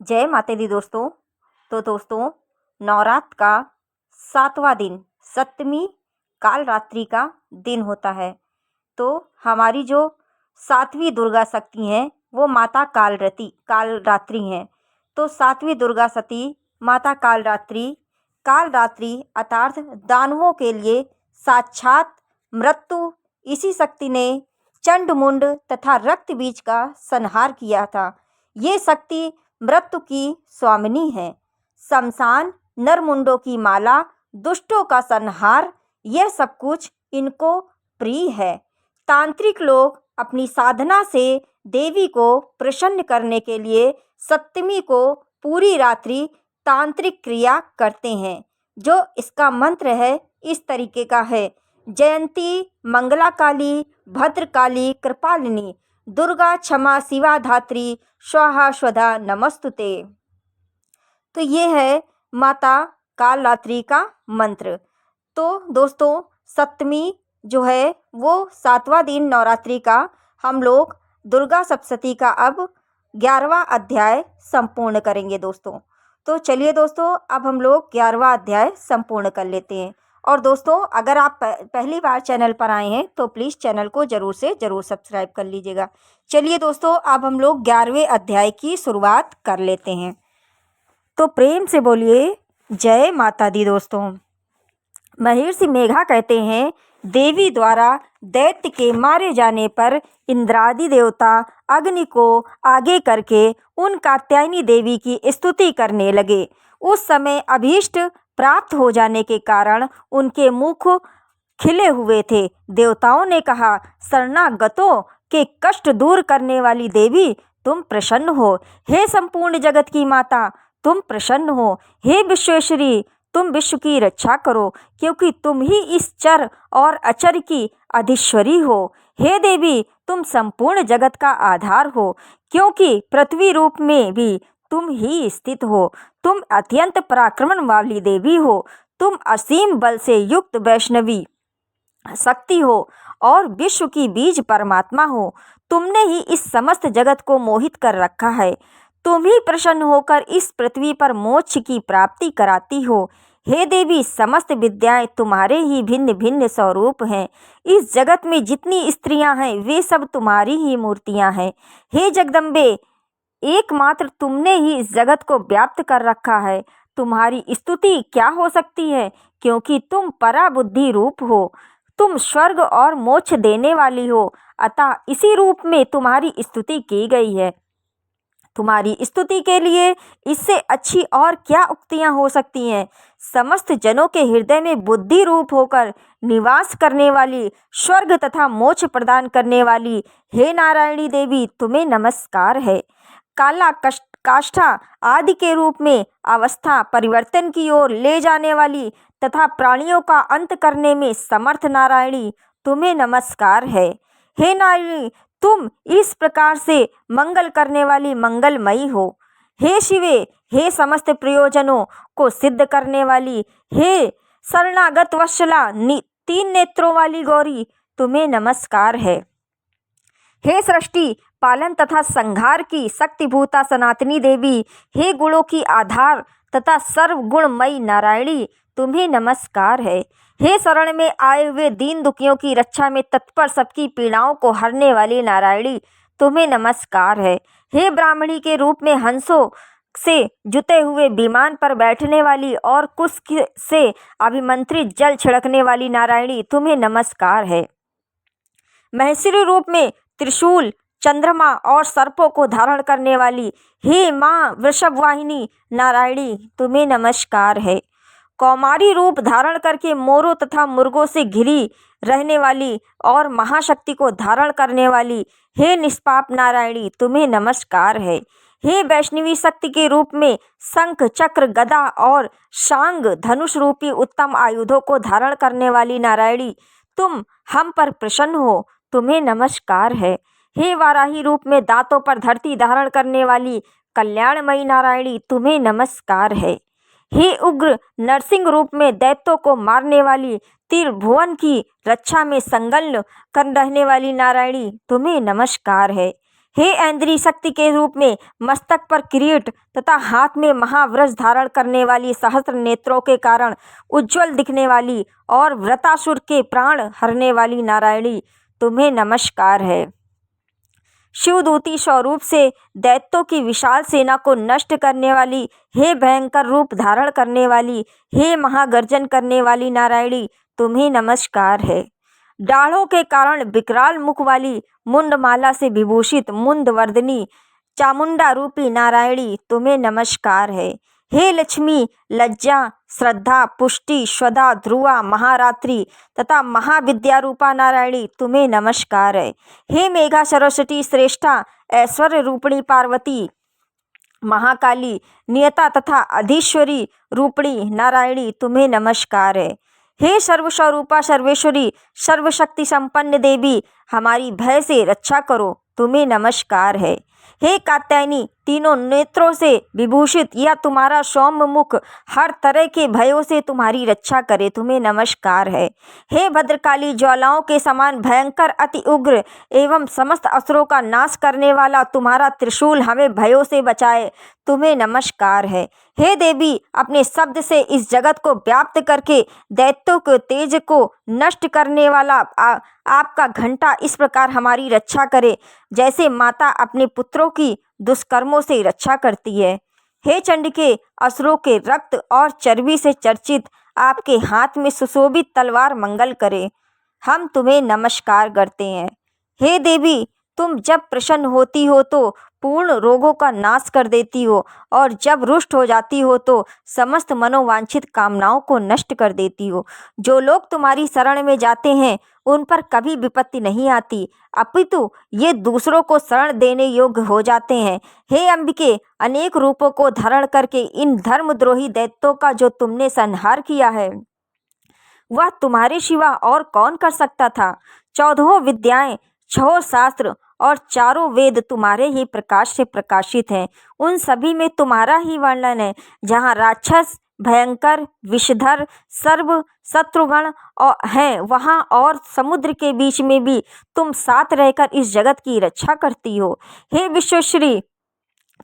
जय माता दी दोस्तों। तो दोस्तों, नवरात्र का 7वां दिन सप्तमी काल रात्रि का दिन होता है। तो हमारी जो 7वीं दुर्गा शक्ति हैं वो माता काल रात्रि हैं। तो 7वीं दुर्गा शक्ति माता काल रात्रि अर्थात दानवों के लिए साक्षात मृत्यु। इसी शक्ति ने चंड-मुंड तथा रक्त बीज का संहार किया था। ये शक्ति मृत्यु की स्वामिनी है। शमशान, नरमुंडों की माला, दुष्टों का संहार, यह सब कुछ इनको प्रिय है। तांत्रिक लोग अपनी साधना से देवी को प्रसन्न करने के लिए सप्तमी को पूरी रात्रि तांत्रिक क्रिया करते हैं। जो इसका मंत्र है इस तरीके का है: जयंती मंगला काली भद्रकाली कृपालिनी दुर्गा क्षमा शिवा धात्री स्वाहा स्वधा नमस्तुते। तो ये है माता काल रात्रि का मंत्र। तो दोस्तों, सप्तमी जो है वो 7वां दिन नवरात्रि का हम लोग दुर्गा सप्तशती का अब 11वां अध्याय संपूर्ण करेंगे दोस्तों। तो चलिए दोस्तों, अब हम लोग 11वां अध्याय संपूर्ण कर लेते हैं। और दोस्तों, अगर आप पहली बार चैनल पर आए हैं तो प्लीज़ चैनल को ज़रूर से ज़रूर सब्सक्राइब कर लीजिएगा। चलिए दोस्तों, अब हम लोग 11वें अध्याय की शुरुआत कर लेते हैं। तो प्रेम से बोलिए जय माता दी दोस्तों। महर्षि मेघा कहते हैं, देवी द्वारा दैत्य के मारे जाने पर इंद्रादि देवता अग्नि को आगे करके उन कात्यायनी देवी की स्तुति करने लगे। उस समय अभीष्ट प्राप्त हो जाने के कारण उनके मुख खिले हुए थे। देवताओं ने कहा, शरणागतों के कष्ट दूर करने वाली देवी, तुम प्रसन्न हो। हे संपूर्ण जगत की माता, तुम प्रसन्न हो। हे विश्वेश्वरी, तुम विश्व की रक्षा करो, क्योंकि तुम ही इस चर और अचर की अधीश्वरी हो। हे देवी, तुम संपूर्ण जगत का आधार हो, क्योंकि पृथ्वी रूप में भी तुम ही स्थित हो। तुम अत्यंत पराक्रम वाली देवी हो। तुम असीम बल से युक्त वैष्णवी शक्ति हो और विश्व की बीज परमात्मा हो। तुमने ही इस समस्त जगत को मोहित कर रखा है। तुम ही प्रसन्न होकर इस पृथ्वी पर मोक्ष की प्राप्ति कराती हो। हे देवी, समस्त विद्याएं तुम्हारे ही भिन्न भिन्न स्वरूप हैं। इस जगत में जितनी स्त्रियां हैं वे सब तुम्हारी ही मूर्तियां हैं। हे जगदम्बे, एकमात्र तुमने ही इस जगत को व्याप्त कर रखा है। तुम्हारी स्तुति क्या हो सकती है, क्योंकि तुम पराबुद्धि रूप हो। तुम स्वर्ग और मोक्ष देने वाली हो, अतः इसी रूप में तुम्हारी स्तुति की गई है। तुम्हारी स्तुति के लिए इससे अच्छी और क्या उक्तियां हो सकती हैं। समस्त जनों के हृदय में बुद्धि रूप होकर निवास करने वाली, स्वर्ग तथा मोक्ष प्रदान करने वाली, हे नारायणी देवी, तुम्हें नमस्कार है। काला काष्ठा आदि के रूप में अवस्था परिवर्तन की ओर ले जाने वाली तथा प्राणियों का अंत करने में समर्थ नारायणी, तुम्हें नमस्कार है। हे नारायणी, तुम इस प्रकार से मंगल करने वाली मंगलमयी हो। हे शिवे, हे समस्त प्रयोजनों को सिद्ध करने वाली, हे शरणागत वत्सला 3 नेत्रों वाली गौरी, तुम्हें नमस्कार है। हे सृष्टि पालन तथा संहार की शक्तिभूता सनातनी देवी, हे गुणों की आधार तथा सर्वगुणमयी नारायणी, तुम्हें नमस्कार है। हे शरण में आए हुए दीन दुखियों की रक्षा में तत्पर, सबकी पीड़ाओं को हरने वाली नारायणी, तुम्हें नमस्कार है। हे ब्राह्मणी के रूप में हंसों से जुते हुए विमान पर बैठने वाली और कुश से अभिमंत्रित जल छिड़कने वाली नारायणी, तुम्हें नमस्कार है। महेश्वरी रूप में त्रिशूल, चंद्रमा और सर्पों को धारण करने वाली, हे माँ वृषभवाहिनी नारायणी, तुम्हें नमस्कार है। कौमारी रूप धारण करके मोरों तथा मुर्गों से घिरी रहने वाली और महाशक्ति को धारण करने वाली, हे निष्पाप नारायणी, तुम्हें नमस्कार है। हे वैष्णवी शक्ति के रूप में शंख, चक्र, गदा और शांग धनुष रूपी उत्तम आयुधों को धारण करने वाली नारायणी, तुम हम पर प्रसन्न हो, तुम्हें नमस्कार है। हे वाराही रूप में दांतों पर धरती धारण करने वाली कल्याणमयी नारायणी, तुम्हें नमस्कार है। हे उग्र नरसिंह रूप में दैत्यों को मारने वाली, त्रिभुवन की रक्षा में संलग्न कर रहने वाली नारायणी, तुम्हें नमस्कार है। हे ऐन्द्री शक्ति के रूप में मस्तक पर किरीट तथा हाथ में महावज्र धारण करने वाली, सहस्त्र नेत्रों के कारण उज्ज्वल दिखने वाली और वृत्रासुर के प्राण हरने वाली नारायणी, तुम्हें नमस्कार है। शिवदूती स्वरूप से दैत्यों की विशाल सेना को नष्ट करने वाली, हे भयंकर रूप धारण करने वाली, हे महागर्जन करने वाली नारायणी, तुम्हें नमस्कार है। डाढ़ों के कारण विकराल मुख वाली, मुंडमाला से विभूषित मुंडवर्धिनी चामुंडा रूपी नारायणी, तुम्हें नमस्कार है। हे लक्ष्मी, लज्जा, श्रद्धा, पुष्टि, स्वधा, ध्रुवा, महारात्रि तथा महाविद्या रूपा नारायणी, तुम्हें नमस्कार है। हे मेघा सरस्वती श्रेष्ठा, ऐश्वर्य रूपिणी पार्वती, महाकाली, नियता तथा अधीश्वरी रूपिणी नारायणी, तुम्हें नमस्कार है। हे सर्वस्वरूपा सर्वेश्वरी, सर्वशक्ति संपन्न देवी, हमारी भय से रक्षा करो, तुम्हें नमस्कार है। हे कात्यायनी, तीनों नेत्रों से विभूषित यह तुम्हारा सौम्य मुख हर तरह के भयों से तुम्हारी रक्षा करे, तुम्हें नमस्कार है। हे भद्रकाली, ज्वालाओं के समान भयंकर, अति उग्र एवं समस्त असुरों का नाश करने वाला तुम्हारा त्रिशूल हमें भयों से बचाए, तुम्हें नमस्कार है। हे देवी, अपने शब्द से इस जगत को व्याप्त करके दैत्यों के तेज को नष्ट करने वाला आपका घंटा इस प्रकार हमारी रक्षा करे, जैसे माता अपने पुत्रों की दुष्कर्मों से रक्षा करती है। हे चंडिके, असुरों के रक्त और चर्बी से चर्चित आपके हाथ में सुशोभित तलवार मंगल करे, हम तुम्हें नमस्कार करते हैं। हे देवी, तुम जब प्रसन्न होती हो तो पूर्ण रोगों का नाश कर देती हो, और जब रुष्ट हो जाती हो तो समस्त मनोवांछित कामनाओं को नष्ट कर देती हो। जो लोग तुम्हारी शरण में जाते हैं उन पर कभी विपत्ति नहीं आती, अपितु ये दूसरों को शरण देने योग्य हो जाते हैं। हे अंबिके, अनेक रूपों को धारण करके इन धर्मद्रोही दैत्यों का जो तुमने संहार किया है, वह तुम्हारे सिवा और कौन कर सकता था। 14 विद्याएं, 6 शास्त्र और 4 वेद तुम्हारे ही प्रकाश से प्रकाशित हैं। उन सभी में तुम्हारा ही वर्णन है। जहाँ राक्षस, भयंकर, विषधर, सर्व शत्रुगण हैं, वहाँ और समुद्र के बीच में भी तुम साथ रहकर इस जगत की रक्षा करती हो। हे विश्वश्री,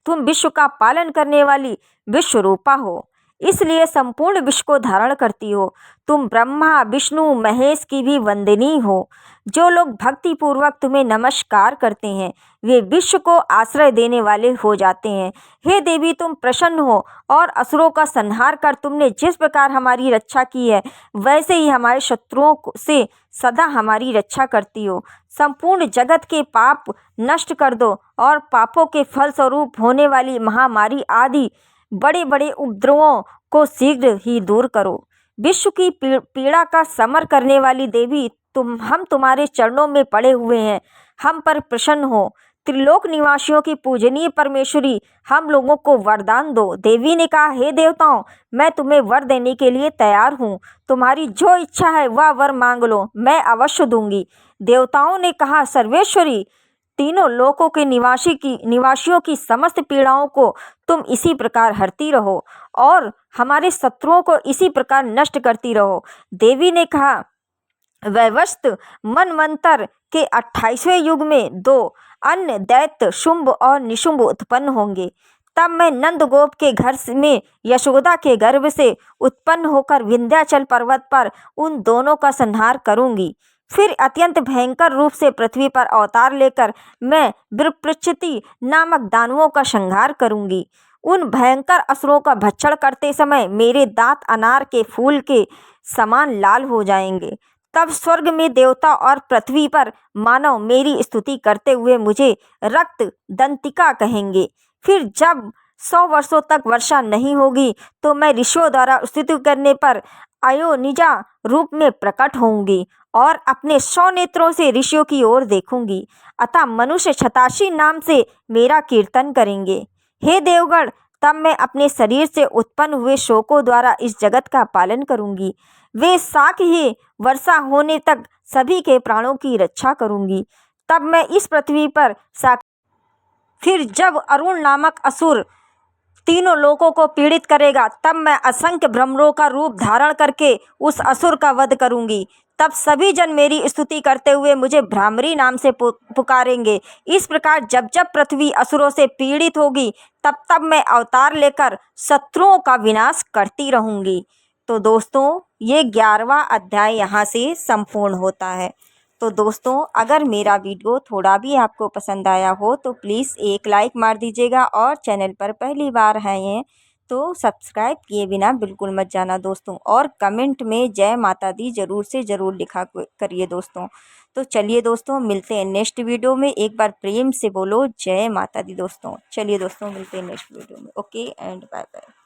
तुम विश्व का पालन करने वाली विश्वरूपा हो, इसलिए संपूर्ण विश्व को धारण करती हो। तुम ब्रह्मा, विष्णु, महेश की भी वंदनीय हो। जो लोग भक्ति पूर्वक तुम्हें नमस्कार करते हैं वे विश्व को आश्रय देने वाले हो जाते हैं। हे देवी, तुम प्रसन्न हो और असुरों का संहार कर तुमने जिस प्रकार हमारी रक्षा की है, वैसे ही हमारे शत्रुओं से सदा हमारी रक्षा करती हो। संपूर्ण जगत के पाप नष्ट कर दो और पापों के फलस्वरूप होने वाली महामारी आदि बड़े बड़े उपद्रवों को शीघ्र ही दूर करो। विश्व की पीड़ा का समर करने वाली देवी, हम तुम्हारे चरणों में पड़े हुए हैं, हम पर प्रसन्न हो। त्रिलोक निवासियों की पूजनीय परमेश्वरी, हम लोगों को वरदान दो। देवी ने कहा, हे देवताओं, मैं तुम्हें वर देने के लिए तैयार हूँ। तुम्हारी जो इच्छा है वह वर मांग लो, मैं अवश्य दूंगी। देवताओं ने कहा, सर्वेश्वरी, तीनों लोकों के निवासियों की समस्त पीड़ाओं को तुम इसी प्रकार हरती रहो और हमारे शत्रुओं को इसी प्रकार नष्ट करती रहो। देवी ने कहा, वैवस्वत मनवंतर के 28वें युग में 2 अन्य दैत्य शुंभ और निशुंभ उत्पन्न होंगे। तब मैं नंदगोप के घर में यशोदा के गर्भ से उत्पन्न होकर विंध्याचल पर्वत पर उन दोनों का संहार करूंगी। फिर अत्यंत भयंकर रूप से पृथ्वी पर अवतार लेकर मैं विप्रचिति नामक दानवों का संहार करूंगी। उन भयंकर असुरों का भक्षण करते समय मेरे दांत अनार के फूल के समान लाल हो जाएंगे। तब स्वर्ग में देवता और पृथ्वी पर मानव मेरी स्तुति करते हुए मुझे रक्त दंतिका कहेंगे। फिर जब 100 वर्षों तक वर्षा नहीं होगी तो मैं ऋषियों द्वारा स्तुति करने पर अयोनिजा रूप में प्रकट होंगी और अपने 100 नेत्रों से ऋषियों की ओर देखूंगी। अतः मनुष्य छताशी नाम से मेरा कीर्तन करेंगे। हे देवगण, तब मैं अपने शरीर से उत्पन्न हुए शोकों द्वारा इस जगत का पालन करूंगी। वे साक ही वर्षा होने तक सभी के प्राणों की रक्षा करूंगी। तब मैं इस पृथ्वी पर फिर जब अरुण नामक असुर तीनों लोगों को पीड़ित करेगा, तब मैं असंख्य भ्रमरों का रूप धारण करके उस असुर का वध करूंगी। तब सभी जन मेरी स्तुति करते हुए मुझे भ्रामरी नाम से पुकारेंगे। इस प्रकार जब जब पृथ्वी असुरों से पीड़ित होगी तब तब मैं अवतार लेकर शत्रुओं का विनाश करती रहूँगी। तो दोस्तों ये 11वां अध्याय यहाँ से संपूर्ण होता है। तो दोस्तों अगर मेरा वीडियो थोड़ा भी आपको पसंद आया हो तो प्लीज़ एक लाइक मार दीजिएगा, और चैनल पर पहली बार हैं तो सब्सक्राइब किए बिना बिल्कुल मत जाना दोस्तों, और कमेंट में जय माता दी ज़रूर से ज़रूर लिखा करिए दोस्तों। तो चलिए दोस्तों मिलते हैं नेक्स्ट वीडियो में। एक बार प्रेम से बोलो जय माता दी दोस्तों। चलिए दोस्तों मिलते हैं नेक्स्ट वीडियो में। Okay and bye bye.